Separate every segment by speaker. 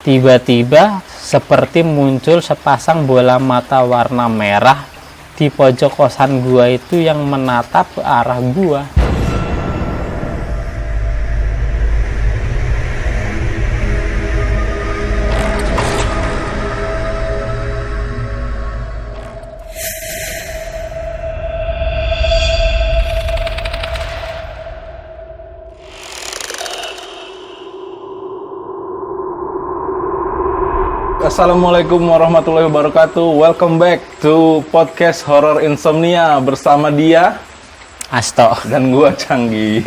Speaker 1: Tiba-tiba seperti muncul sepasang bola mata warna merah di pojok kosan gua itu yang menatap ke arah gua.
Speaker 2: Assalamualaikum warahmatullahi wabarakatuh. Welcome back to podcast Horror Insomnia bersama dia
Speaker 1: Asto.
Speaker 2: dan gua Canggi.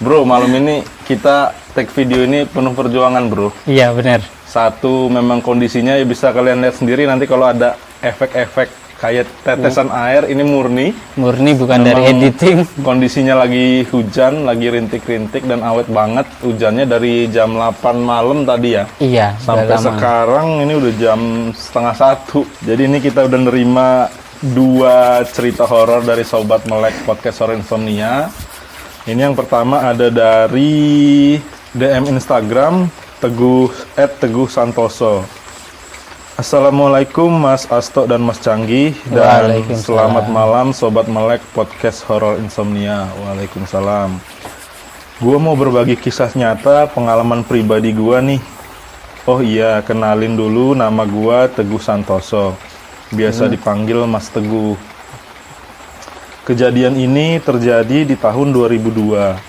Speaker 2: Bro, malam ini kita take video ini penuh perjuangan, bro.
Speaker 1: Iya benar.
Speaker 2: Satu, memang kondisinya ya bisa kalian lihat sendiri nanti kalau ada efek-efek kayak tetesan air, ini murni.
Speaker 1: Murni bukan
Speaker 2: Memang
Speaker 1: dari editing.
Speaker 2: Kondisinya lagi hujan, lagi rintik-rintik dan awet banget. Hujannya dari jam 8 malam tadi ya.
Speaker 1: Iya.
Speaker 2: Sampai
Speaker 1: udah lama.
Speaker 2: sekarang ini udah jam 12:30. Jadi ini kita udah nerima 2 cerita horor dari Sobat Melek Podcast Horror Insomnia. Ini yang pertama ada dari DM Instagram Teguh Santoso. Assalamualaikum Mas Asto dan Mas Canggi, dan
Speaker 1: Waalaikumsalam.
Speaker 2: selamat malam Sobat Melek Podcast Horror Insomnia. Waalaikumsalam. Gua mau berbagi kisah nyata pengalaman pribadi gua nih. Oh iya, kenalin dulu, nama gua Teguh Santoso. Biasa dipanggil Mas Teguh. Kejadian ini terjadi di tahun 2002.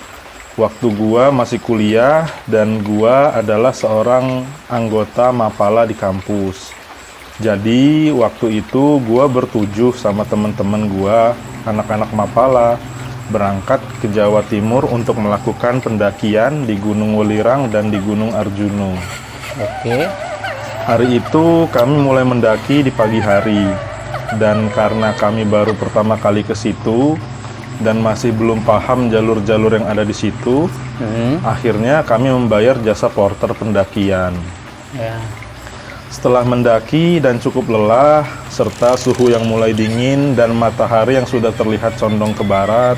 Speaker 2: Waktu gua masih kuliah dan gua adalah seorang anggota Mapala di kampus. Jadi waktu itu gua bertujuh sama teman-teman gua, anak-anak Mapala, berangkat ke Jawa Timur untuk melakukan pendakian di Gunung Welirang dan di Gunung Arjuna.
Speaker 1: Oke.
Speaker 2: Hari itu kami mulai mendaki di pagi hari, dan karena kami baru pertama kali ke situ dan masih belum paham jalur-jalur yang ada di situ, akhirnya kami membayar jasa porter pendakian.
Speaker 1: Ya.
Speaker 2: Setelah mendaki dan cukup lelah, serta suhu yang mulai dingin dan matahari yang sudah terlihat condong ke barat,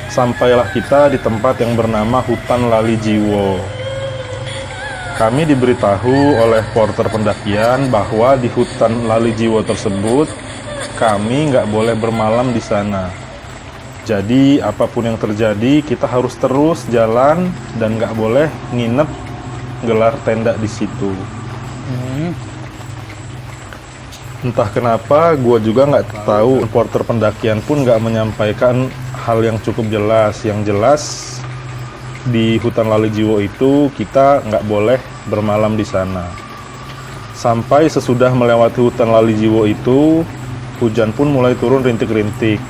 Speaker 2: sampailah kita di tempat yang bernama Hutan Lali Jiwo. Kami diberitahu oleh porter pendakian bahwa di Hutan Lali Jiwo tersebut, kami nggak boleh bermalam di sana. Jadi apapun yang terjadi, kita harus terus jalan dan nggak boleh nginep gelar tenda di situ. Entah kenapa, gue juga nggak tahu. Porter pendakian pun nggak menyampaikan hal yang cukup jelas. Yang jelas di Hutan Lali Jiwo itu kita nggak boleh bermalam di sana. Sampai sesudah melewati Hutan Lali Jiwo itu, hujan pun mulai turun rintik-rintik.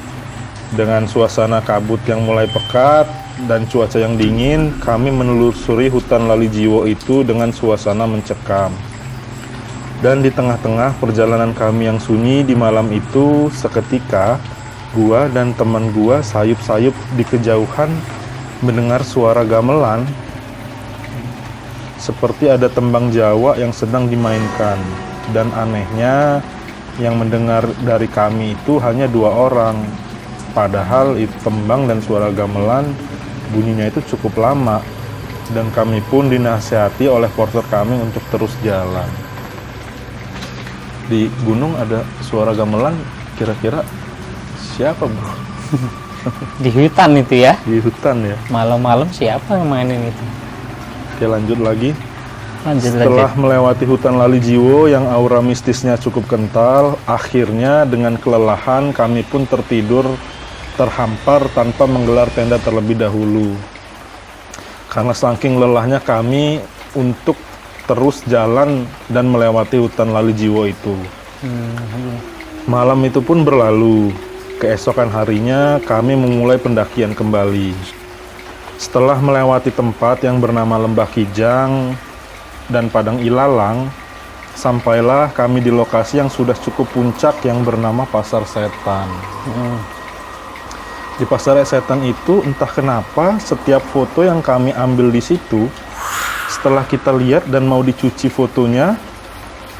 Speaker 2: Dengan suasana kabut yang mulai pekat dan cuaca yang dingin, kami menelusuri Hutan Lali Jiwo itu dengan suasana mencekam. Dan di tengah-tengah perjalanan kami yang sunyi di malam itu, seketika gua dan teman gua sayup-sayup di kejauhan mendengar suara gamelan, seperti ada tembang Jawa yang sedang dimainkan. Dan anehnya, yang mendengar dari kami itu hanya 2 orang. Padahal itu tembang dan suara gamelan bunyinya itu cukup lama, dan kami pun dinasihati oleh porter kami untuk terus jalan. Di gunung ada suara gamelan, kira-kira siapa, bro?
Speaker 1: Di hutan itu ya.
Speaker 2: Di hutan ya.
Speaker 1: Malam-malam siapa yang mainin itu?
Speaker 2: Oke, lanjut lagi.
Speaker 1: Lanjut
Speaker 2: Setelah
Speaker 1: lagi.
Speaker 2: melewati Hutan Lali Jiwo yang aura mistisnya cukup kental, akhirnya dengan kelelahan kami pun tertidur terhampar tanpa menggelar tenda terlebih dahulu. Karena saking lelahnya kami untuk terus jalan dan melewati Hutan Lali Jiwo itu. Malam itu pun berlalu. Keesokan harinya kami memulai pendakian kembali. Setelah melewati tempat yang bernama Lembah Kijang dan Padang Ilalang, sampailah kami di lokasi yang sudah cukup puncak yang bernama Pasar Setan. Di Pasar Setan itu entah kenapa setiap foto yang kami ambil di situ, setelah kita lihat dan mau dicuci fotonya,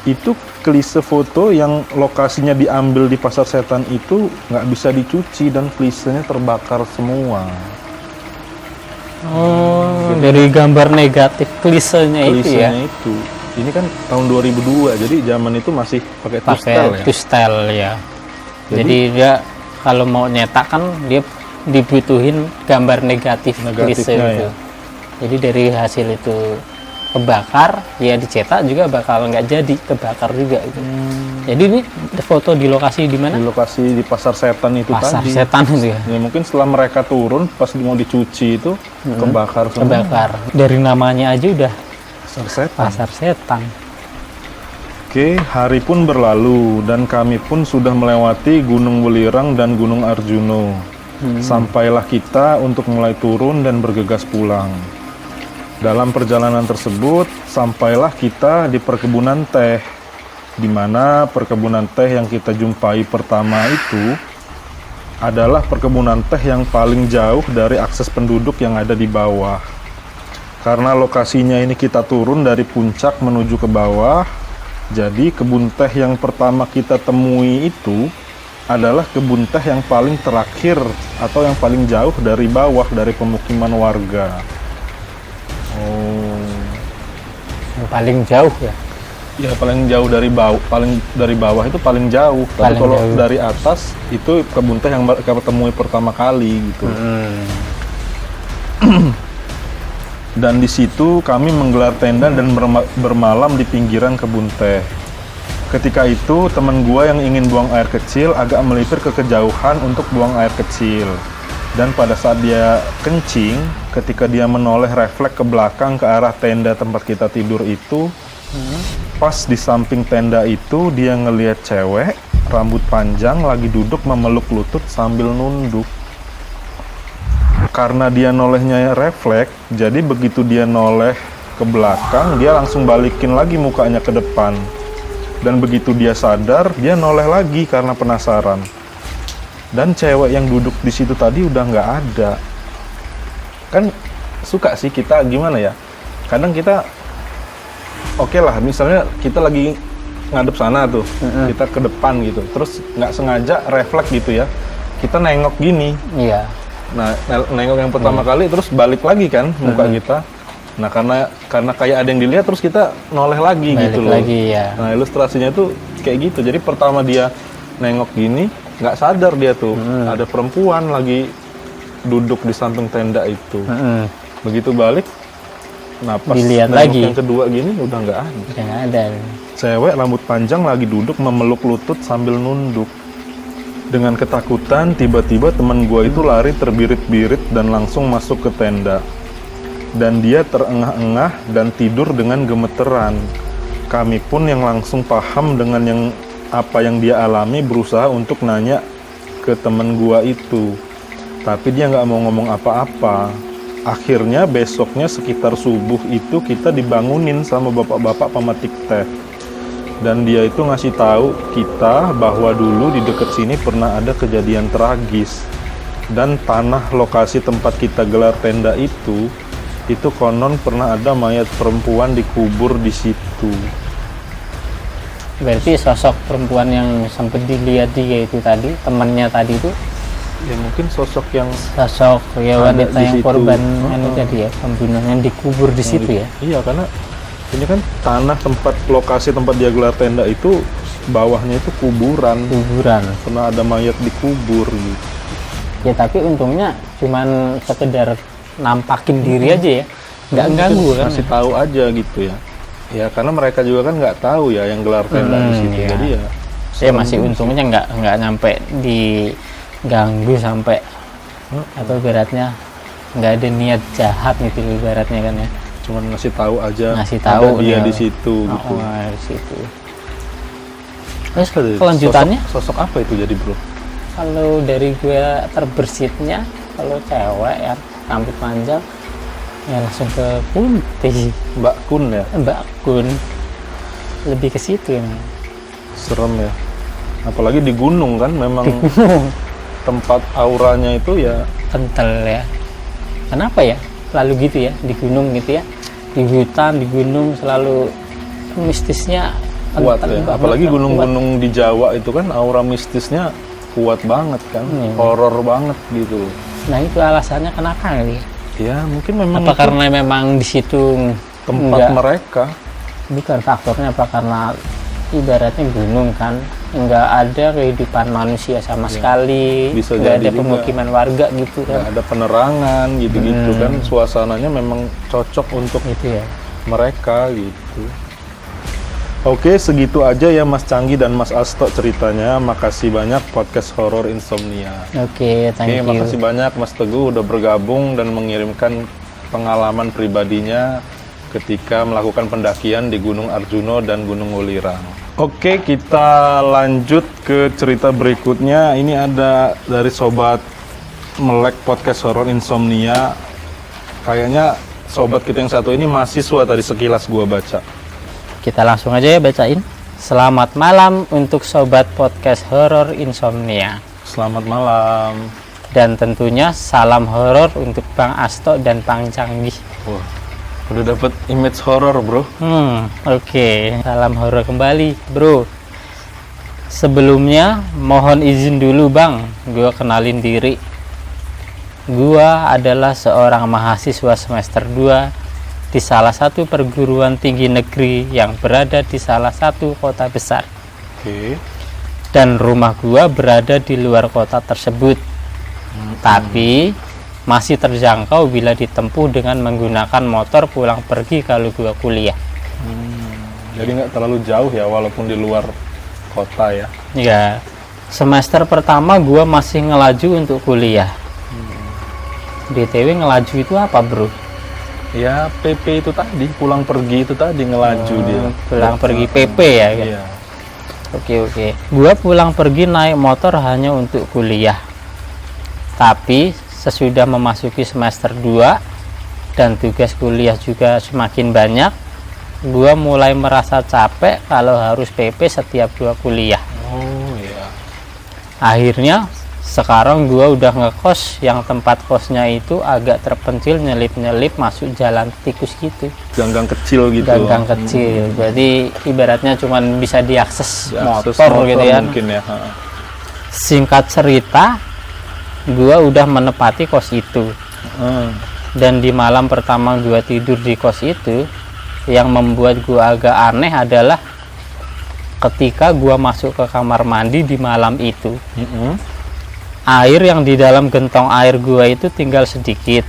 Speaker 2: itu klise foto yang lokasinya diambil di Pasar Setan itu nggak bisa dicuci dan klisenya terbakar semua.
Speaker 1: Oh, dari gambar negatif klisenya itu ya.
Speaker 2: Itu. ini kan tahun 2002, jadi zaman itu masih pakai
Speaker 1: pakai
Speaker 2: tustel ya.
Speaker 1: tustel ya.
Speaker 2: Jadi-
Speaker 1: Jadi dia kalau mau nyetak kan dia dibutuhin gambar negatif klise
Speaker 2: Negatifnya
Speaker 1: itu.
Speaker 2: ya.
Speaker 1: Jadi dari hasil itu kebakar, ya dicetak juga bakal nggak jadi, kebakar juga itu. Jadi ini foto di lokasi di mana?
Speaker 2: Di lokasi di Pasar Setan itu
Speaker 1: Pasar
Speaker 2: tadi.
Speaker 1: Setan itu ya.
Speaker 2: Ya mungkin setelah mereka turun pas mau dicuci itu kebakar semua.
Speaker 1: Kebakar. Dari namanya aja udah
Speaker 2: Pasar Setan.
Speaker 1: Pasar Setan.
Speaker 2: Oke, hari pun berlalu dan kami pun sudah melewati Gunung Welirang dan Gunung Arjuno. Sampailah kita untuk mulai turun dan bergegas pulang. Dalam perjalanan tersebut, sampailah kita di perkebunan teh, di mana perkebunan teh yang kita jumpai pertama itu adalah perkebunan teh yang paling jauh dari akses penduduk yang ada di bawah. Karena lokasinya ini kita turun dari puncak menuju ke bawah, jadi kebun teh yang pertama kita temui itu adalah kebun teh yang paling terakhir atau yang paling jauh dari bawah, dari pemukiman warga. Oh,
Speaker 1: Yang paling jauh ya.
Speaker 2: ya paling jauh dari bawah, paling dari bawah itu paling jauh. Tapi
Speaker 1: Paling
Speaker 2: kalau
Speaker 1: jauh.
Speaker 2: dari atas itu kebun teh yang kita temui pertama kali gitu. Dan di situ kami menggelar tenda dan bermalam di pinggiran kebun teh. Ketika itu teman gua yang ingin buang air kecil agak melipir ke kejauhan untuk buang air kecil. Dan pada saat dia kencing, ketika dia menoleh refleks ke belakang ke arah tenda tempat kita tidur itu, pas di samping tenda itu dia ngelihat cewek rambut panjang lagi duduk memeluk lutut sambil nunduk. Karena dia nolehnya refleks, jadi begitu dia noleh ke belakang, dia langsung balikin lagi mukanya ke depan. Dan begitu dia sadar, dia noleh lagi karena penasaran. Dan cewek yang duduk di situ tadi udah nggak ada. Kan suka sih kita gimana ya? Kadang kita oke lah, misalnya kita lagi ngadep sana tuh, kita ke depan gitu, terus nggak sengaja refleks gitu ya, kita nengok gini.
Speaker 1: Iya.
Speaker 2: Nah, nengok yang pertama kali terus balik lagi kan muka kita. Nah, karena kayak ada yang dilihat terus kita noleh lagi
Speaker 1: Balik
Speaker 2: gitu loh.
Speaker 1: lagi ya.
Speaker 2: Nah, ilustrasinya tuh kayak gitu. Jadi pertama dia nengok gini, nggak sadar dia tuh ada perempuan lagi duduk di samping tenda itu. Begitu balik, nah pas
Speaker 1: Dilihat
Speaker 2: nengok
Speaker 1: lagi.
Speaker 2: yang kedua gini udah nggak ada.
Speaker 1: Udah nggak ada.
Speaker 2: Cewek rambut panjang lagi duduk memeluk lutut sambil nunduk. Dengan ketakutan, tiba-tiba teman gua itu lari terbirit-birit dan langsung masuk ke tenda. Dan dia terengah-engah dan tidur dengan gemeteran. Kami pun yang langsung paham dengan apa yang dia alami, berusaha untuk nanya ke teman gua itu. Tapi dia nggak mau ngomong apa-apa. Akhirnya besoknya sekitar subuh itu kita dibangunin sama bapak-bapak pemetik teh. Dan dia itu ngasih tahu kita bahwa dulu di dekat sini pernah ada kejadian tragis. Dan tanah lokasi tempat kita gelar tenda itu konon pernah ada mayat perempuan dikubur di situ.
Speaker 1: Berarti sosok perempuan yang sempat dilihat dia itu tadi, temannya tadi itu
Speaker 2: Ya mungkin sosok yang
Speaker 1: sosok ya
Speaker 2: Ada
Speaker 1: wanita
Speaker 2: di
Speaker 1: yang
Speaker 2: situ.
Speaker 1: korban anu tadi ya, pembunuhan dikubur di situ ya.
Speaker 2: Iya, karena ini kan tanah tempat lokasi tempat dia gelar tenda itu bawahnya itu kuburan.
Speaker 1: Kuburan.
Speaker 2: Pernah ada mayat dikubur gitu.
Speaker 1: Ya tapi untungnya cuman sekedar nampakin diri aja ya, nggak ganggu kan.
Speaker 2: Masih tahu aja gitu ya. Ya karena mereka juga kan nggak tahu ya yang gelar tenda di situ.
Speaker 1: iya.
Speaker 2: Jadi ya
Speaker 1: Ya masih untungnya nggak nyampe diganggu sampai atau ibaratnya nggak ada niat jahat gitu ibaratnya kan ya.
Speaker 2: cuman ngasih tahu aja.
Speaker 1: Ngasih tahu
Speaker 2: ada dia
Speaker 1: dia.
Speaker 2: di situ gitu.
Speaker 1: Di situ. Terus
Speaker 2: Ada
Speaker 1: kelanjutannya
Speaker 2: sosok apa itu jadi bro?
Speaker 1: kalau dari gue terbersitnya kalau cewek ya rambut panjang ya langsung ke putih,
Speaker 2: Mbak Kun ya,
Speaker 1: Mbak Kun, lebih ke situ ya.
Speaker 2: serem ya. Apalagi di gunung kan memang tempat auranya itu ya
Speaker 1: Kental ya. Kenapa ya? Selalu gitu ya di gunung gitu ya. Di hutan, di gunung selalu mistisnya
Speaker 2: kuat
Speaker 1: kental
Speaker 2: ya.
Speaker 1: banget,
Speaker 2: Apalagi
Speaker 1: kuat.
Speaker 2: gunung-gunung di Jawa itu kan aura mistisnya kuat banget kan, horor banget gitu.
Speaker 1: Nah itu alasannya kenapa kali?
Speaker 2: Ya mungkin memang
Speaker 1: Apa
Speaker 2: itu
Speaker 1: karena memang di situ
Speaker 2: tempat
Speaker 1: enggak
Speaker 2: mereka.
Speaker 1: Bukan, faktornya apa? Karena ibaratnya gunung kan, nggak ada kehidupan manusia sama sekali,
Speaker 2: Bisa
Speaker 1: nggak
Speaker 2: jadi
Speaker 1: ada
Speaker 2: juga.
Speaker 1: pemukiman warga gitu
Speaker 2: Nggak
Speaker 1: kan.
Speaker 2: ada penerangan gitu-gitu kan, suasananya memang cocok untuk
Speaker 1: Itu ya.
Speaker 2: mereka gitu. Oke, segitu aja ya Mas Canggi dan Mas Asto ceritanya. Makasih banyak podcast Horor Insomnia.
Speaker 1: Oke, thank
Speaker 2: Oke,
Speaker 1: you.
Speaker 2: makasih banyak Mas Teguh udah bergabung dan mengirimkan pengalaman pribadinya ketika melakukan pendakian di Gunung Arjuno dan Gunung Welirang. Oke, kita lanjut ke cerita berikutnya. Ini ada dari sobat Melek podcast Horor Insomnia. Kayaknya sobat kita yang satu ini mahasiswa tadi sekilas gua baca.
Speaker 1: Kita langsung aja ya bacain. Selamat malam untuk sobat podcast Horor Insomnia.
Speaker 2: Selamat malam.
Speaker 1: Dan tentunya salam horor untuk Bang Asto dan Bang Canggi.
Speaker 2: Wah, udah dapet image horor bro.
Speaker 1: Oke. Salam horor kembali, bro. Sebelumnya mohon izin dulu Bang, gua kenalin diri. Gua adalah seorang mahasiswa semester 2 di salah satu perguruan tinggi negeri yang berada di salah satu kota besar.
Speaker 2: Oke.
Speaker 1: Dan rumah gua berada di luar kota tersebut. Tapi masih terjangkau bila ditempuh dengan menggunakan motor pulang pergi kalau gua kuliah.
Speaker 2: Jadi nggak terlalu jauh ya, walaupun di luar kota ya.
Speaker 1: Ya, semester pertama gua masih ngelaju untuk kuliah. BTW ngelaju itu apa, bro?
Speaker 2: Ya PP itu tadi, pulang pergi itu tadi ngelaju dia.
Speaker 1: Pulang pergi PP ya. Kan?
Speaker 2: Iya.
Speaker 1: Oke. Gua pulang pergi naik motor hanya untuk kuliah. Tapi sesudah memasuki semester 2 dan tugas kuliah juga semakin banyak, gua mulai merasa capek kalau harus PP setiap gua kuliah.
Speaker 2: Oh iya.
Speaker 1: Akhirnya sekarang gua udah ngekos yang tempat kosnya itu agak terpencil, nyelip-nyelip masuk jalan tikus gitu.
Speaker 2: Ganggang kecil gitu.
Speaker 1: Ganggang kecil. Jadi ibaratnya cuman bisa diakses
Speaker 2: Akses
Speaker 1: motor gitu ya.
Speaker 2: mungkin ya.
Speaker 1: Singkat cerita, gua udah menepati kos itu. Dan di malam pertama gua tidur di kos itu, yang membuat gua agak aneh adalah ketika gua masuk ke kamar mandi di malam itu. Air yang di dalam gentong air gua itu tinggal sedikit.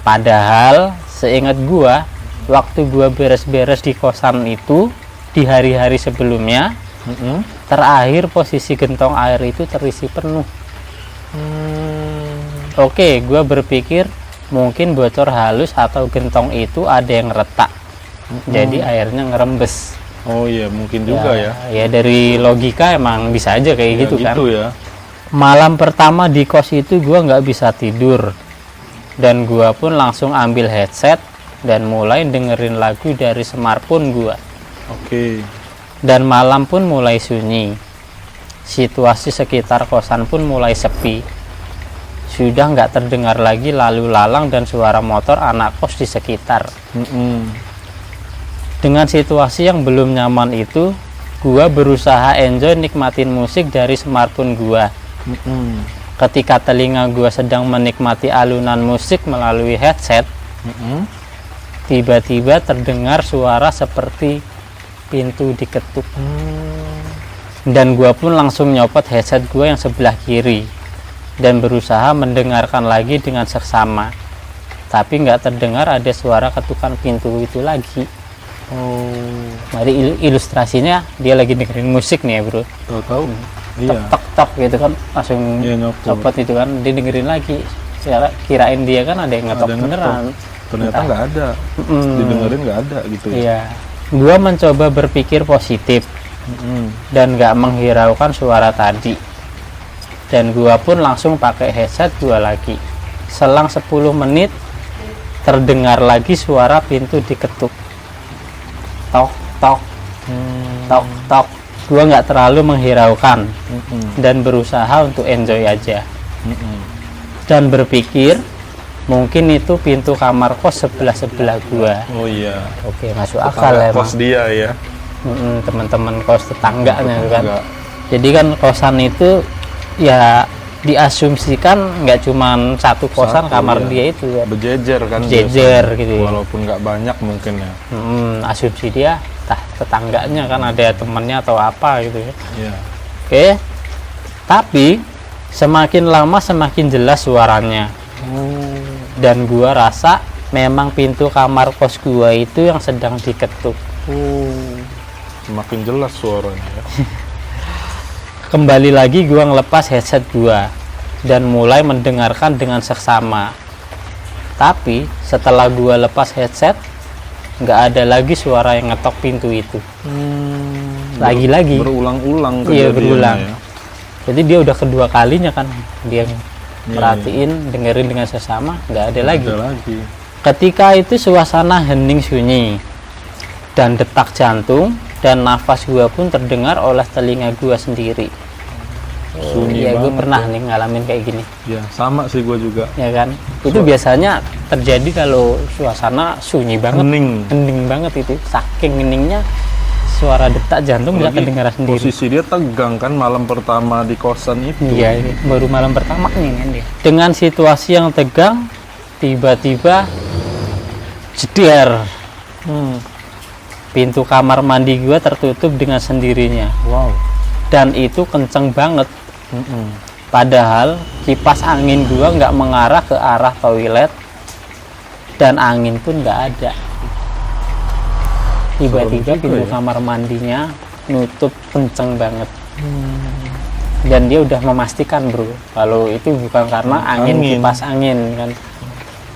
Speaker 1: Padahal seingat gua, waktu gua beres-beres di kosan itu di hari-hari sebelumnya, terakhir posisi gentong air itu terisi penuh. Oke, gua berpikir mungkin bocor halus atau gentong itu ada yang retak. Jadi airnya ngerembes.
Speaker 2: Oh iya, mungkin juga ya.
Speaker 1: Ya dari logika emang bisa aja kayak
Speaker 2: Ya,
Speaker 1: gitu kan.
Speaker 2: ya.
Speaker 1: Malam pertama di kos itu gua nggak bisa tidur, dan gua pun langsung ambil headset dan mulai dengerin lagu dari smartphone gua.
Speaker 2: Oke.
Speaker 1: Dan malam pun mulai sunyi. Situasi sekitar kosan pun mulai sepi. Sudah nggak terdengar lagi lalu lalang dan suara motor anak kos di sekitar. Dengan situasi yang belum nyaman itu, gua berusaha enjoy nikmatin musik dari smartphone gua. Ketika telinga gua sedang menikmati alunan musik melalui headset, tiba-tiba terdengar suara seperti pintu diketuk. Dan gua pun langsung nyopot headset gua yang sebelah kiri dan berusaha mendengarkan lagi dengan seksama. Tapi nggak terdengar ada suara ketukan pintu itu lagi. Mari ilustrasinya dia lagi dengerin musik nih ya, bro.
Speaker 2: Tahu. Iya.
Speaker 1: Tok gitu kan, langsung
Speaker 2: Iya, nyopot.
Speaker 1: copot itu kan, dia dengerin lagi. Saya kirain dia kan ada yang ngetok
Speaker 2: Ada yang
Speaker 1: beneran.
Speaker 2: Ternyata nggak ada. Didengerin nggak ada gitu ya.
Speaker 1: Iya. Gua mencoba berpikir positif dan nggak menghiraukan suara tadi. Dan gua pun langsung pakai headset gua lagi. Selang 10 menit terdengar lagi suara pintu diketuk. Tok tok. Tok tok. Gua nggak terlalu menghiraukan dan berusaha untuk enjoy aja. Dan berpikir mungkin itu pintu kamar kos sebelah gua.
Speaker 2: Oh iya.
Speaker 1: Oke, masuk akal ya.
Speaker 2: Kos dia ya.
Speaker 1: Teman-teman kos tetangganya kan.
Speaker 2: Enggak.
Speaker 1: Jadi kan kosan itu ya diasumsikan nggak cuman satu kosan
Speaker 2: Satu,
Speaker 1: kamar
Speaker 2: iya.
Speaker 1: dia itu ya.
Speaker 2: Berjejer kan
Speaker 1: Jejer
Speaker 2: biasanya.
Speaker 1: gitu ya.
Speaker 2: Walaupun nggak banyak mungkin ya.
Speaker 1: Asumsi dia tetangganya kan ada temannya atau apa gitu ya.
Speaker 2: Iya.
Speaker 1: Oke. Tapi semakin lama semakin jelas suaranya. Dan gua rasa memang pintu kamar kos gua itu yang sedang diketuk.
Speaker 2: Semakin jelas suaranya ya.
Speaker 1: Kembali lagi gua ngelepas headset gua dan mulai mendengarkan dengan seksama. Tapi setelah gua lepas headset, nggak ada lagi suara yang ngetok pintu itu. Lagi-lagi.
Speaker 2: Berulang-ulang
Speaker 1: Iya,
Speaker 2: kejadiannya
Speaker 1: berulang.
Speaker 2: ya.
Speaker 1: Jadi dia udah kedua kalinya kan dia merhatiin, dengerin dengan sesama, nggak ada lagi.
Speaker 2: Ada lagi.
Speaker 1: Ketika itu suasana hening sunyi dan detak jantung dan nafas gua pun terdengar oleh telinga gua sendiri.
Speaker 2: Sunyi
Speaker 1: Iya, gue
Speaker 2: banget
Speaker 1: pernah
Speaker 2: ya.
Speaker 1: nih ngalamin kayak gini,
Speaker 2: Ya, sama sih gue juga.
Speaker 1: ya kan? Itu biasanya terjadi kalau suasana sunyi banget, hening banget itu. Saking heningnya, suara detak jantung bisa
Speaker 2: Apalagi
Speaker 1: kedengaran sendiri.
Speaker 2: Posisi dia tegang kan malam pertama di kosan itu.
Speaker 1: Iya, ini baru malam pertama nih kan dia. Dengan situasi yang tegang, tiba-tiba jeder. Pintu kamar mandi gua tertutup dengan sendirinya.
Speaker 2: Wow.
Speaker 1: Dan itu kenceng banget. Padahal kipas angin gua nggak mengarah ke arah toilet dan angin pun nggak ada. Tiba-tiba
Speaker 2: Serem juga
Speaker 1: pintu
Speaker 2: ya.
Speaker 1: kamar mandinya nutup kenceng banget. Dan dia udah memastikan bro kalau itu bukan karena angin kipas angin kan,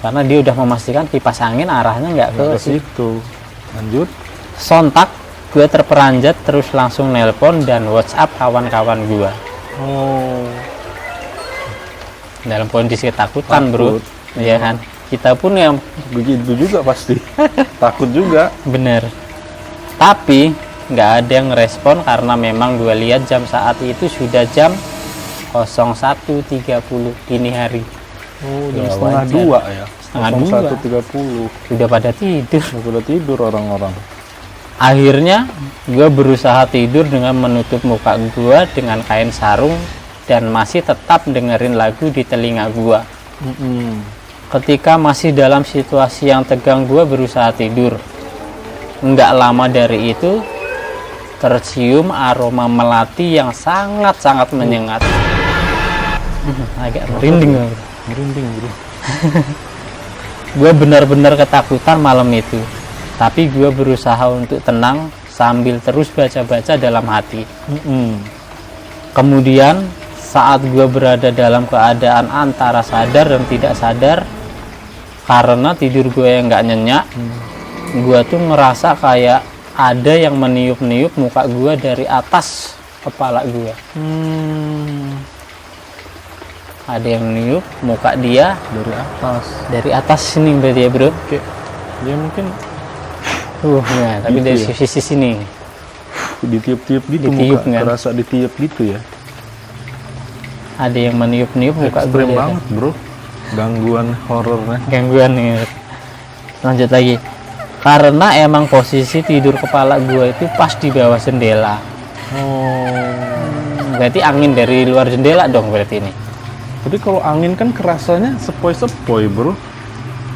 Speaker 1: karena dia udah memastikan kipas angin arahnya nggak ke
Speaker 2: Ke
Speaker 1: situ.
Speaker 2: situ. Lanjut.
Speaker 1: Sontak gue terperanjat terus langsung nelpon dan WhatsApp kawan-kawan gue dalam kondisi ketakutan bro.
Speaker 2: Takut.
Speaker 1: Ya kan, kita pun yang
Speaker 2: Begitu juga pasti. Takut juga.
Speaker 1: bener, tapi nggak ada yang respon karena memang gue lihat jam saat itu sudah jam 01.30 dini hari.
Speaker 2: Jam
Speaker 1: Ya,
Speaker 2: setengah
Speaker 1: wajar.
Speaker 2: dua ya.
Speaker 1: Setengah dua.
Speaker 2: 1.30.
Speaker 1: Sudah pada tidur.
Speaker 2: Udah tidur orang-orang.
Speaker 1: Akhirnya gue berusaha tidur dengan menutup muka gue dengan kain sarung dan masih tetap dengerin lagu di telinga gue. Ketika masih dalam situasi yang tegang, gue berusaha tidur. Nggak lama dari itu tercium aroma melati yang sangat-sangat menyengat. Agak merinding.
Speaker 2: Merinding bro.
Speaker 1: Gue benar-benar ketakutan malam itu. Tapi gue berusaha untuk tenang sambil terus baca-baca dalam hati. Kemudian saat gue berada dalam keadaan antara sadar dan tidak sadar, karena tidur gue yang nggak nyenyak, gue tuh ngerasa kayak ada yang meniup-niup muka gue dari atas kepala gue. Ada yang niup muka dia
Speaker 2: Dari atas.
Speaker 1: dari atas sini berarti ya bro.
Speaker 2: Oke. Dia mungkin
Speaker 1: Ya, tapi
Speaker 2: Gitu
Speaker 1: dari
Speaker 2: ya?
Speaker 1: sisi sini.
Speaker 2: ditiup-tiup gitu
Speaker 1: Ditiup,
Speaker 2: muka.
Speaker 1: kan?
Speaker 2: Kerasa ditiup gitu ya.
Speaker 1: Ada yang meniup-niup muka gue
Speaker 2: Ekstrem
Speaker 1: dari
Speaker 2: banget bro. Gangguan horornya.
Speaker 1: gangguan nih. Lanjut lagi, karena emang posisi tidur kepala gue itu pas di bawah jendela. Berarti angin dari luar jendela dong berarti ini.
Speaker 2: Tapi kalau angin kan kerasanya sepoi-sepoi bro.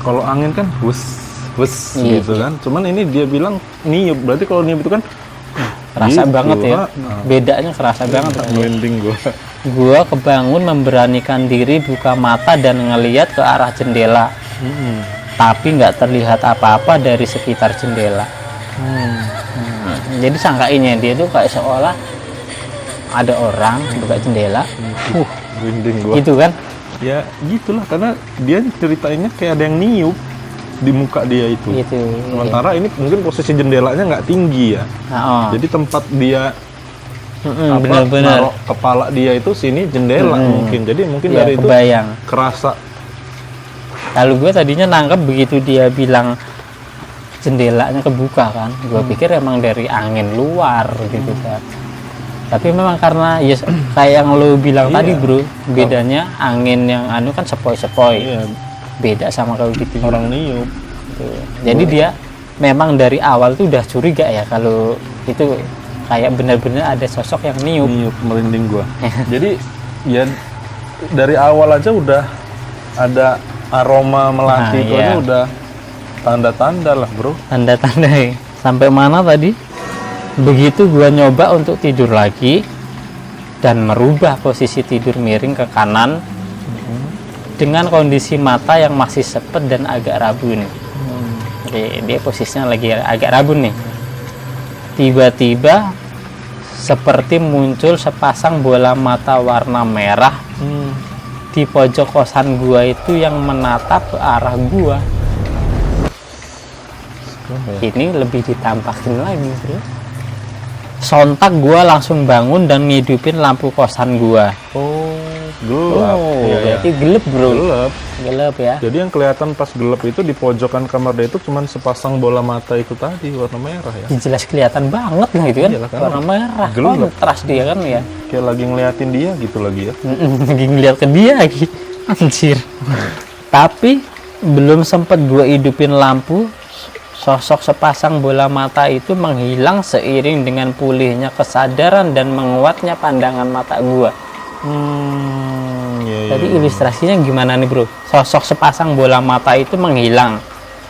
Speaker 2: Kalau angin kan wes
Speaker 1: Iya,
Speaker 2: gitu kan. Cuman ini dia bilang niup. Berarti kalau niup itu kan
Speaker 1: Kerasa
Speaker 2: gitu,
Speaker 1: banget ya.
Speaker 2: ah.
Speaker 1: Bedanya kerasa banget.
Speaker 2: Merinding gua.
Speaker 1: Gue kebangun memberanikan diri buka mata dan ngeliat ke arah jendela. Tapi nggak terlihat apa-apa dari sekitar jendela. Jadi sangkainnya dia tuh kayak seolah ada orang buka jendela.
Speaker 2: Merinding gua.
Speaker 1: Gitu kan.
Speaker 2: Ya gitulah karena dia ceritainnya kayak ada yang niup di muka dia itu.
Speaker 1: Gitu.
Speaker 2: Sementara ini mungkin posisi jendelanya nggak tinggi ya.
Speaker 1: Nah,
Speaker 2: Jadi tempat dia
Speaker 1: benar-benar.
Speaker 2: naruh kepala dia itu sini jendela mungkin. Jadi mungkin
Speaker 1: Ya,
Speaker 2: dari itu
Speaker 1: kebayang.
Speaker 2: kerasa.
Speaker 1: Kalau gue tadinya nangkep begitu dia bilang jendelanya kebuka kan, gue pikir emang dari angin luar gitu kan. Tapi memang karena ya kayak yang lo bilang tadi bro, bedanya angin yang anu kan sepoi-sepoi,
Speaker 2: Iya,
Speaker 1: beda sama kalau gitu.
Speaker 2: orang niup.
Speaker 1: Gitu. Jadi dia memang dari awal tuh udah curiga ya kalau itu kayak benar-benar ada sosok yang niup.
Speaker 2: Niup merinding gua. Jadi ya dari awal aja udah ada aroma melati itu aja
Speaker 1: iya.
Speaker 2: udah tanda-tanda lah bro.
Speaker 1: Tanda-tanda ya. Sampai mana tadi? Begitu gua nyoba untuk tidur lagi dan merubah posisi tidur miring ke kanan dengan kondisi mata yang masih sepet dan agak rabun. Jadi dia posisinya lagi agak rabun nih. Tiba-tiba seperti muncul sepasang bola mata warna merah di pojok kosan gua itu yang menatap ke arah gua. Ini lebih ditampakin lagi, bro. Sontak gua langsung bangun dan ngidupin lampu kosan gua.
Speaker 2: Oh, gelap.
Speaker 1: Oh,
Speaker 2: Iya, iya.
Speaker 1: berarti gelap, bro.
Speaker 2: Gelap.
Speaker 1: Gelap ya.
Speaker 2: Jadi yang kelihatan pas gelap itu di pojokan kamar dia itu cuman sepasang bola mata itu tadi warna merah ya.
Speaker 1: Ya, jelas kelihatan banget lah itu kan.
Speaker 2: Iyalah, kan
Speaker 1: Warna merah.
Speaker 2: gelap.
Speaker 1: Kontras dia kan ya.
Speaker 2: Kayak lagi ngeliatin dia gitu lagi ya.
Speaker 1: Lagi ngeliat ke dia lagi. Anjir. Tapi belum sempat gua hidupin lampu, sosok sepasang bola mata itu menghilang seiring dengan pulihnya kesadaran dan menguatnya pandangan mata gua.
Speaker 2: Iya,
Speaker 1: Jadi
Speaker 2: iya.
Speaker 1: ilustrasinya gimana nih, bro? Sosok sepasang bola mata itu menghilang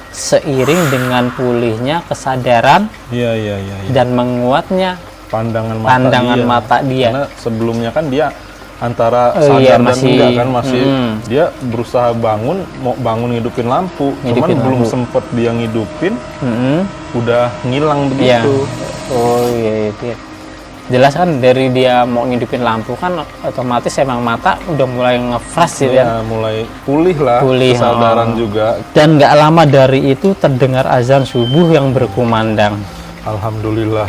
Speaker 1: seiring dengan pulihnya kesadaran
Speaker 2: Iya, iya, iya, iya.
Speaker 1: dan menguatnya
Speaker 2: Pandangan mata dia. Karena sebelumnya kan dia antara sadar
Speaker 1: iya,
Speaker 2: dan
Speaker 1: masih-
Speaker 2: enggak kan masih
Speaker 1: Mm-mm.
Speaker 2: dia berusaha mau bangun ngidupin lampu,
Speaker 1: Ngidupin
Speaker 2: cuman belum
Speaker 1: lampu.
Speaker 2: sempet dia ngidupin
Speaker 1: Mm-mm.
Speaker 2: udah ngilang
Speaker 1: Iya.
Speaker 2: begitu.
Speaker 1: Oh iya itu. Jelas kan dari dia mau ngidupin lampu kan otomatis emang mata udah mulai nge-flash gitu
Speaker 2: Ya,
Speaker 1: ya.
Speaker 2: mulai pulih lah
Speaker 1: Pulih,
Speaker 2: kesadaran
Speaker 1: oh.
Speaker 2: juga.
Speaker 1: Dan nggak lama dari itu terdengar azan subuh yang berkumandang.
Speaker 2: Alhamdulillah.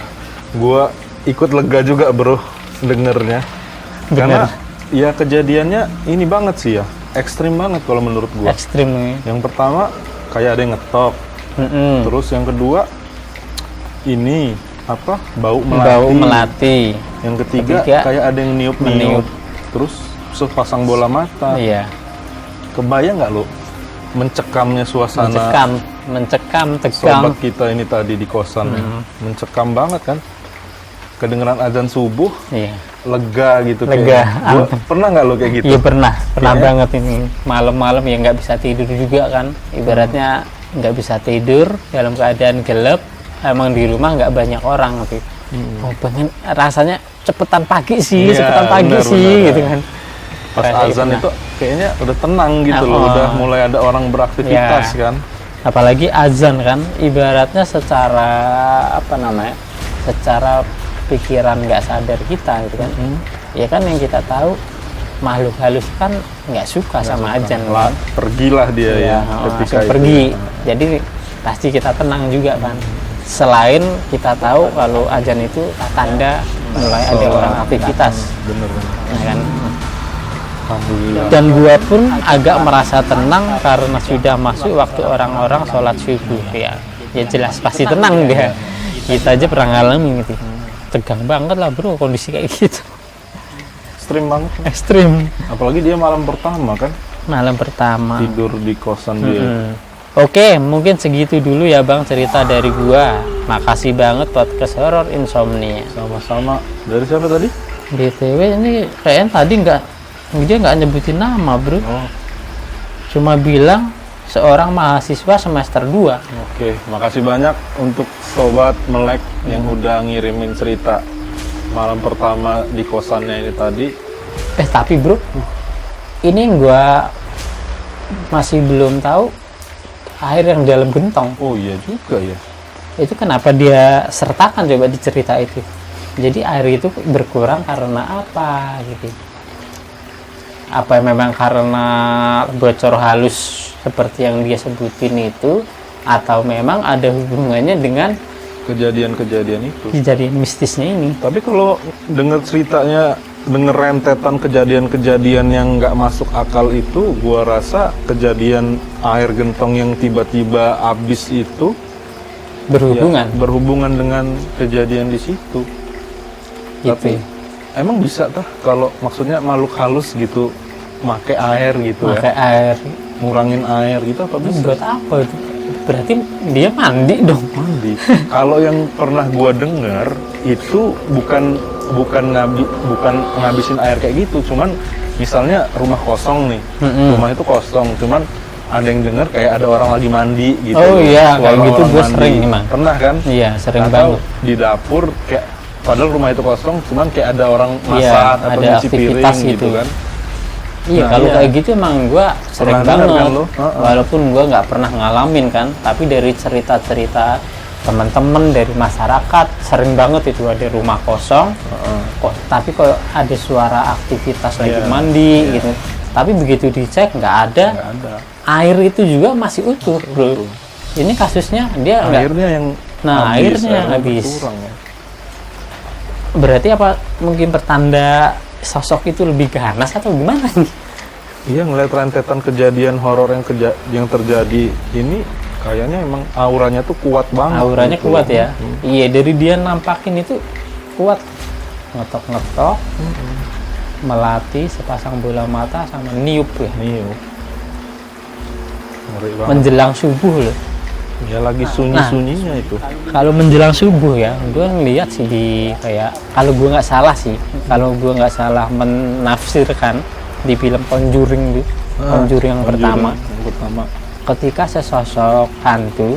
Speaker 2: Gua ikut lega juga, bro, dengernya. Karena ya kejadiannya ini banget sih ya. Ekstrim banget kalau menurut gua.
Speaker 1: Ekstrim nih.
Speaker 2: Yang pertama kayak ada yang ngetok.
Speaker 1: Mm-mm.
Speaker 2: Terus yang kedua ini apa? Bau melati.
Speaker 1: Bau melati.
Speaker 2: Yang ketiga kayak ada yang niup-niup.
Speaker 1: Meniup.
Speaker 2: Terus sepasang bola mata.
Speaker 1: Iya.
Speaker 2: Kebayang nggak lo mencekamnya suasana
Speaker 1: Mencekam, tegang.
Speaker 2: sobat kita ini tadi di kosan? Mencekam banget kan? Kedengeran azan subuh,
Speaker 1: Iya.
Speaker 2: lega gitu.
Speaker 1: Lega.
Speaker 2: Pernah nggak lo kayak gitu?
Speaker 1: Iya pernah
Speaker 2: Iya, ya?
Speaker 1: banget ini. Malam-malam ya nggak bisa tidur juga kan. Ibaratnya nggak bisa tidur dalam keadaan gelap. Emang di rumah nggak banyak orang tapi oh, pengen rasanya cepetan pagi sih,
Speaker 2: Iya,
Speaker 1: cepetan pagi
Speaker 2: benar,
Speaker 1: sih
Speaker 2: benar.
Speaker 1: gitu kan.
Speaker 2: Pas
Speaker 1: Kayak
Speaker 2: azan
Speaker 1: gitu,
Speaker 2: itu kayaknya udah tenang gitu loh,
Speaker 1: Oh.
Speaker 2: udah mulai ada orang beraktivitas
Speaker 1: Ya.
Speaker 2: kan.
Speaker 1: Apalagi azan kan, ibaratnya secara apa namanya, secara pikiran nggak sadar kita gitu kan. Ya kan yang kita tahu makhluk halus kan nggak suka sama azan
Speaker 2: Lah,
Speaker 1: kan.
Speaker 2: pergilah dia ya, ketika
Speaker 1: langsung
Speaker 2: itu.
Speaker 1: pergi. Jadi pasti kita tenang juga kan. Selain kita tahu kalau azan itu tanda mulai ada orang aktivitas,
Speaker 2: Bener.
Speaker 1: ya kan.
Speaker 2: Alhamdulillah.
Speaker 1: Dan gua pun agak merasa tenang karena sudah masuk waktu orang-orang sholat subuh ya. Ya jelas pasti tenang dia. Kita aja pernah ngalamin gitu. Tegang banget lah bro kondisi kayak gitu.
Speaker 2: Ekstrim banget.
Speaker 1: Ekstrim.
Speaker 2: Apalagi dia malam pertama kan,
Speaker 1: Malam pertama.
Speaker 2: tidur di kosan dia.
Speaker 1: Oke, mungkin segitu dulu ya bang cerita dari gua. Makasih banget podcast horor insomnia.
Speaker 2: Sama-sama. Dari siapa tadi?
Speaker 1: BTW ini kayaknya tadi dia nggak nyebutin nama bro.
Speaker 2: Oh,
Speaker 1: Cuma bilang seorang mahasiswa semester 2.
Speaker 2: oke. Makasih banyak untuk sobat Melek yang udah ngirimin cerita malam pertama di kosannya ini tadi.
Speaker 1: Tapi bro, ini gua masih belum tahu air yang dalam gentong
Speaker 2: Oh iya juga ya.
Speaker 1: itu kenapa dia sertakan coba di cerita itu. Jadi air itu berkurang karena apa gitu? Apa memang karena bocor halus seperti yang dia sebutin itu, atau memang ada hubungannya dengan
Speaker 2: Kejadian-kejadian itu.
Speaker 1: kejadian mistisnya ini?
Speaker 2: Tapi kalau denger ceritanya, denger rentetan kejadian-kejadian yang nggak masuk akal itu, gua rasa kejadian air gentong yang tiba-tiba habis itu
Speaker 1: Berhubungan
Speaker 2: ya, berhubungan dengan kejadian di situ.
Speaker 1: gitu.
Speaker 2: Tapi emang bisa tah kalau maksudnya makhluk halus gitu make air gitu
Speaker 1: Pakai
Speaker 2: ya,
Speaker 1: air
Speaker 2: ngurangin air gitu apa bisa?
Speaker 1: buat apa itu? Berarti dia mandi dong.
Speaker 2: Mandi. Kalau yang pernah gua dengar itu bukan ngabisin air kayak gitu, cuman misalnya rumah kosong nih, rumah itu kosong, cuman ada yang denger kayak ada orang lagi mandi gitu.
Speaker 1: Oh iya,
Speaker 2: Suara
Speaker 1: kayak gitu
Speaker 2: orang
Speaker 1: gue
Speaker 2: mandi.
Speaker 1: sering emang.
Speaker 2: Pernah kan?
Speaker 1: Iya, sering
Speaker 2: Atau
Speaker 1: banget.
Speaker 2: di dapur kayak padahal rumah itu kosong, cuman kayak ada orang
Speaker 1: Iya,
Speaker 2: masak atau
Speaker 1: ada
Speaker 2: nyuci piring
Speaker 1: aktivitas
Speaker 2: gitu
Speaker 1: gitu.
Speaker 2: kan.
Speaker 1: Iya,
Speaker 2: Nah,
Speaker 1: kalau
Speaker 2: iya.
Speaker 1: kayak gitu emang gue sering
Speaker 2: Pernah denger
Speaker 1: banget.
Speaker 2: kan lo?
Speaker 1: Walaupun gue nggak pernah ngalamin kan, tapi dari cerita-cerita teman-teman dari masyarakat sering banget itu ada rumah kosong. Kok tapi kok ada suara aktivitas lagi
Speaker 2: Iya,
Speaker 1: mandi gitu. Tapi begitu dicek nggak ada.
Speaker 2: Nggak ada.
Speaker 1: Air itu juga masih utuh, bro. Ini kasusnya dia nggak.
Speaker 2: Airnya yang
Speaker 1: Nah, airnya habis.
Speaker 2: berkurang ya.
Speaker 1: Berarti apa mungkin pertanda sosok itu lebih ganas atau gimana nih?
Speaker 2: Iya, ngeliat rentetan kejadian horor yang terjadi ini kayaknya emang auranya tuh kuat banget.
Speaker 1: Auranya
Speaker 2: gitu.
Speaker 1: kuat ya. Iya, dari dia nampakin itu kuat. Ngetok-ngetok, melatih sepasang bola mata sama niup ya.
Speaker 2: Niup. Ngeri banget.
Speaker 1: Menjelang subuh loh.
Speaker 2: Ya lagi sunyi-sunyinya itu.
Speaker 1: Kalau menjelang subuh ya, gue ngeliat sih di kayak kalau gue nggak salah sih, kalau gue nggak salah menafsirkan di film Conjuring itu, Conjuring yang pertama, ketika sesosok hantu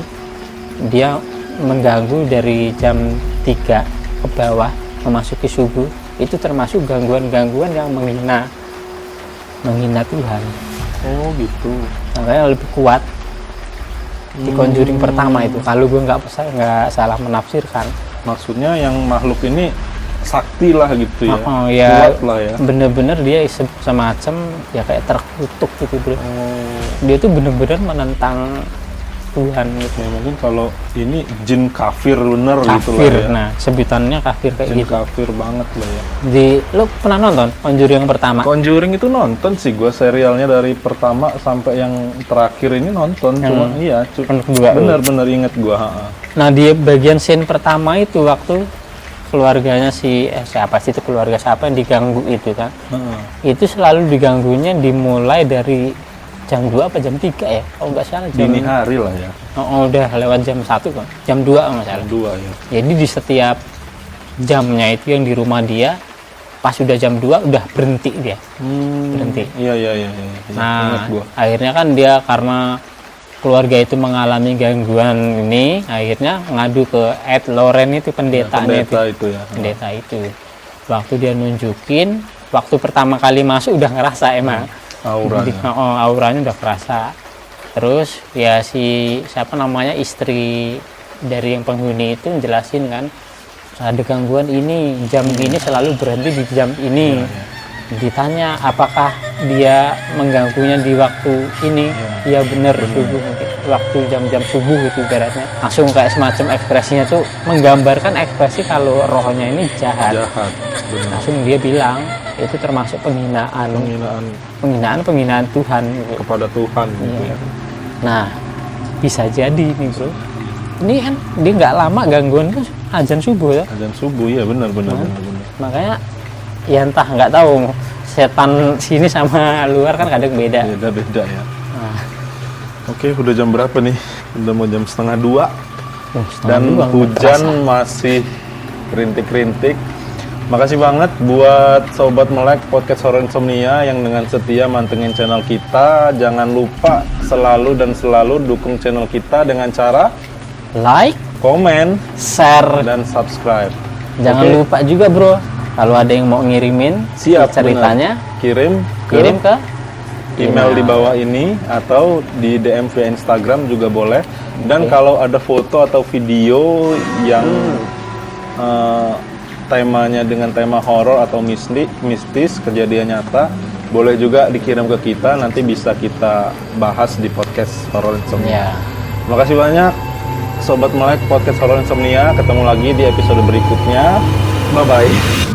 Speaker 1: dia mengganggu dari jam 3 ke bawah memasuki subuh, itu termasuk gangguan-gangguan yang menghina Tuhan.
Speaker 2: Oh gitu.
Speaker 1: Makanya lebih kuat di Conjuring pertama itu. Kalau gue nggak salah menafsirkan.
Speaker 2: Maksudnya yang makhluk ini sakti lah gitu ya.
Speaker 1: Ya,
Speaker 2: Kuat lah ya.
Speaker 1: bener-bener dia semacam ya kayak terkutuk gitu bro. Dia tuh bener-bener menentang Tuhan gitu.
Speaker 2: Ya mungkin kalau ini jin kafir bener gitu lah
Speaker 1: Kafir,
Speaker 2: ya.
Speaker 1: nah sebutannya kafir kayak
Speaker 2: Jin
Speaker 1: gitu.
Speaker 2: kafir banget lah ya.
Speaker 1: Lo pernah nonton Conjuring yang pertama?
Speaker 2: Conjuring itu nonton sih gue serialnya dari pertama sampai yang terakhir ini nonton. Cuma iya,
Speaker 1: yang kedua
Speaker 2: bener-bener inget gue.
Speaker 1: Nah di bagian scene pertama itu waktu keluarganya siapa sih itu, keluarga siapa yang diganggu itu kan, itu selalu diganggunya dimulai dari jam 2 apa jam 3 ya, kalau nggak salah jam
Speaker 2: Dini hari lah ya.
Speaker 1: udah lewat jam 1 kan, jam 2 kalau nggak salah.
Speaker 2: 2 ya.
Speaker 1: Jadi di setiap jamnya itu yang di rumah dia pas udah jam 2 udah berhenti dia. Berhenti.
Speaker 2: Iya.
Speaker 1: Nah,
Speaker 2: Ingat gua.
Speaker 1: akhirnya kan dia karena keluarga itu mengalami gangguan ini, akhirnya ngadu ke Ed Loren itu pendetanya
Speaker 2: Pendeta itu ya.
Speaker 1: pendeta itu. Waktu dia nunjukin, waktu pertama kali masuk udah ngerasa emang
Speaker 2: Auranya.
Speaker 1: auranya udah kerasa. Terus ya siapa namanya istri dari yang penghuni itu jelasin kan, ada gangguan ini, jam ini selalu berhenti di jam ini. Ditanya apakah dia mengganggunya di waktu ini, ya benar subuh, mungkin waktu jam-jam subuh itu ibaratnya. Langsung kayak semacam ekspresinya tuh menggambarkan ekspresi kalau rohnya ini jahat.
Speaker 2: Benar.
Speaker 1: Langsung dia bilang itu termasuk penghinaan Tuhan gitu.
Speaker 2: Kepada Tuhan gitu ya.
Speaker 1: Nah, bisa jadi nih bro, ini kan dia nggak lama gangguan kan azan subuh ya.
Speaker 2: Azan subuh ya, benar.
Speaker 1: Makanya ya entah nggak tahu setan sini sama luar kan kadang beda.
Speaker 2: Beda ya.
Speaker 1: Nah,
Speaker 2: Oke, udah jam berapa nih? Udah mau jam 1:30
Speaker 1: setengah
Speaker 2: dan
Speaker 1: dua, nggak
Speaker 2: hujan
Speaker 1: terasa.
Speaker 2: masih rintik-rintik. Makasih banget buat Sobat Melek Podcast Horor Insomnia yang dengan setia mantengin channel kita. Jangan lupa selalu dukung channel kita dengan cara
Speaker 1: Like,
Speaker 2: komen,
Speaker 1: share,
Speaker 2: dan subscribe.
Speaker 1: jangan
Speaker 2: Oke?
Speaker 1: lupa juga bro, kalau ada yang mau ngirimin
Speaker 2: Siap,
Speaker 1: ceritanya,
Speaker 2: kirim
Speaker 1: kirim ke
Speaker 2: email di bawah ini atau di DM via Instagram juga boleh. Dan kalau ada foto atau video yang temanya dengan tema horor atau mistis, kejadian nyata, boleh juga dikirim ke kita, nanti bisa kita bahas di podcast Horor Insomnia.
Speaker 1: Ya.
Speaker 2: Terima kasih banyak Sobat Melek Podcast Horor Insomnia. Ketemu lagi di episode berikutnya. Bye bye.